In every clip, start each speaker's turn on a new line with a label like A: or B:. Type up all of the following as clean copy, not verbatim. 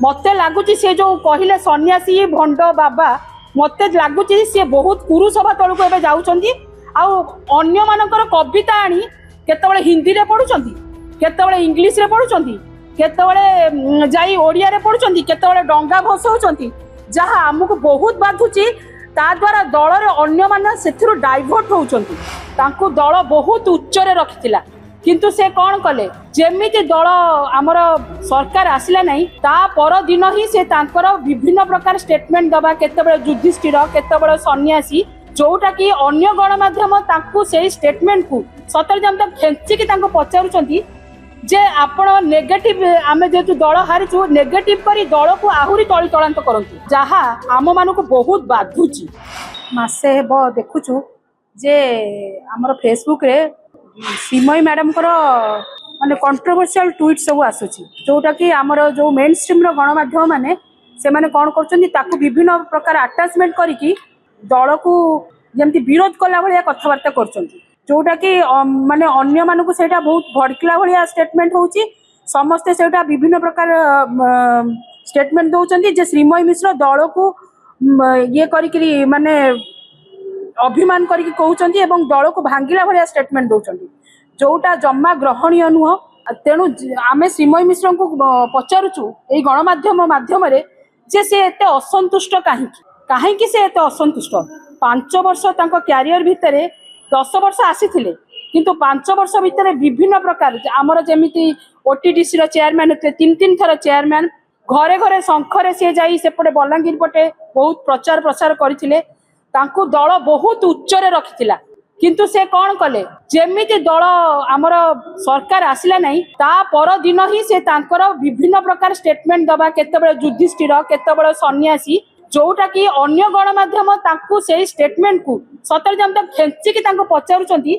A: मत लगुच सी जो कहले सन्यासी भंड बाबा मत लगुच सी बहुत पुरुषभा तलू एवं जाऊँगी आनकर कविता आनी केतबले हिंदी रे पढ़ुचंती केतबले इंग्लिश रे पढ़ुचंती केतबले जाई ओडिया रे पढ़ुचंती केतबले डंगा भसौचंती जहाँ आमको बहुत बाधुची ता द्वारा दल रे अन्य माने सेथिरु डाइवर्ट होउचंती तांको दल बहुत उच्च रे रखिथिला किंतु से कौन कले जेमिति दल आमर सरकार आसिला नहीं ता पर दिन ही से तांकर विभिन्न प्रकार स्टेटमेंट दबा केतबले युधिष्ठिर केतबले सन्यासी जोटा कि अन्य गणमाध्यम तांको से स्टेटमेंट को सतर जम तक खेचिकी तांको पचारुचंती जे आपण नेगेटिव आमे जेतु दल हारिचु नेगेटिव करी दल को आहुरी तळी तळांत करंतु जहा आम मानको बहुत बाधुची मासे हेबो देखुचु जे हमर फेसबुक रे सीमई मैडम को माने कंट्रोवर्शियल ट्वीट सब आसुची जोटा कि आमर जो मेन स्ट्रीम रो गणमाध्यम माने से माने कोन करचंती ताकू विभिन्न प्रकार अटैचमेंट करिकी दल को जमती विरोध कला भाया कथबार्ता करचंती जोटा कि माने अन्य मानकु सेटा बहुत भड़किला भाया स्टेटमेंट होउची समस्ते सेटा विभिन्न प्रकार स्टेटमेंट दउचंती जे श्रीमय मिश्र दल को ये करिकरी माने अभिमान करिकि कहउचंती एवं दल को भांगिला भाया स्टेटमेंट दउचंती जोटा जम्मा ग्रहणीय नुह तेणु आमे श्रीमय मिश्र को पचारुचु एई गणमाध्यम माध्यम रे जे से एते असंतुष्ट काहेकि से एते असंतुष्ट 5 वर्ष तांको कैरियर भितरे 10 वर्ष आसीथिले किंतु 5 वर्ष भितरे विभिन्न प्रकार आमर जेमिति ओटीडीसी रो चेयरमैन होते 3 थर चेयरमैन घरे घरे शंखरे से जाई सेपटे बलांगीर पटे बहुत प्रचार प्रसार करथिले तांको दल बहुत उच्च रे रखिथिला किंतु से कौन कले जेमिति दल आमर सरकार आसिला नहीं ता पर दिन ही से तांकर विभिन्न प्रकार स्टेटमेंट दबा केतबळे युधिष्ठिर केतबळे सन्यासी जोटा कि अन्य गणमाध्यम तांको से स्टेटमेंट को सतर जम तक खेचिकी तांको पचारुचंती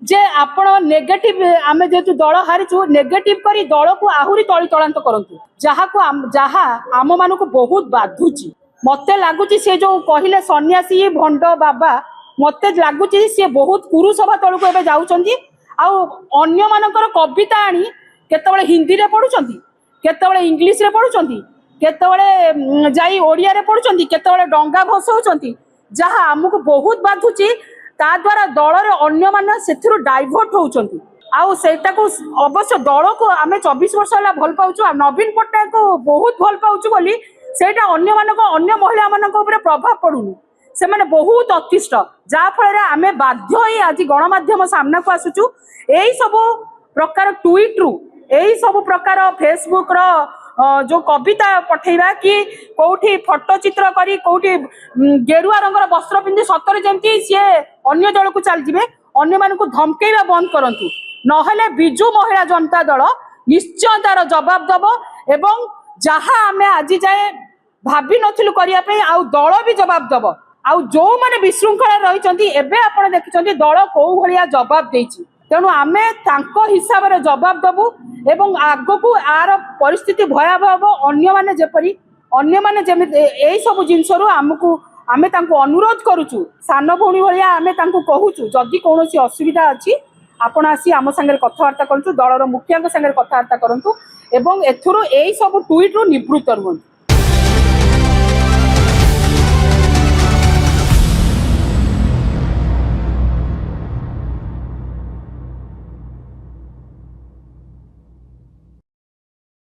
A: जे आपण नेगेटिव आमे जेतु दल हारिचु नेगेटिव करी दल को आहुरी तळी तळांत करंतु जहा आम मानको बहुत बाधुची मते लगुच से जो कहले सन्यासी भंड बाबा मत लगुच सी बहुत पुरुषभा तलू एवं जाऊँगी आनकर कविता आनी केतबले हिंदी रे पढ़ुचंती केतबले इंग्लिश रे पढ़ुचंती केतबले जाई ओडिया रे पढ़ुचंती केतबले डंगा भसौचंती जहाँ आमको बहुत बाधुची ता द्वारा दल रे अन्य माने सेथिरु डाइवर्ट होउचंती आउ सेटा को अवश्य दल को आमे 24 वर्ष होला भल पाउछु नवीन पट्टनायक को बहुत भल पाउछु बोली सेटा अन्य मानको अन्य महिला मानको ऊपर प्रभाव पडुनी से माने बहुत अतिष्ठ जा फल आमे बाध्य ही आज गणमाध्यम सामना को आसुचु एई सब प्रकार ट्वीट रु एई सब प्रकार फेसबुक रो जो कविता पठेबा कि कोठी फोटो चित्र करी कोठी गेरुआ रंगर वस्त्र पिंधि सतर जेमती सी अन्य दल को चल जिवे अन्य मान को धमकेबा बंद करंतु नहेले बिजु महिला जनता दल निश्चय तार जवाब दब एवं जहाँ आमे आज जाए भाभी नथिलु करिया पे आउ दल भी जवाब दब आउ जो माने विशृंखला रहिचंती एबे आपण देखिचंती दल को भलिया जवाब देछि तेणु आमे तांको हिसाब रे जवाब दबु एवं आगो को आर परिस्थिति भयावह अन्य माने जेपरी अन्य माने जेमिति एई सब जिंसरु हमकु आमे तांको अनुरोध करूछु सान भौणी भलिया आमे तांको कहूछु जदि कोनोसी असुविधा अछि आपण आसी आम संगे कथबार्ता करछु दलर मुखिया संगे कथबार्ता करंतु एवं एथुरु एई सब ट्वीट रु निवृत्त रुहंतु।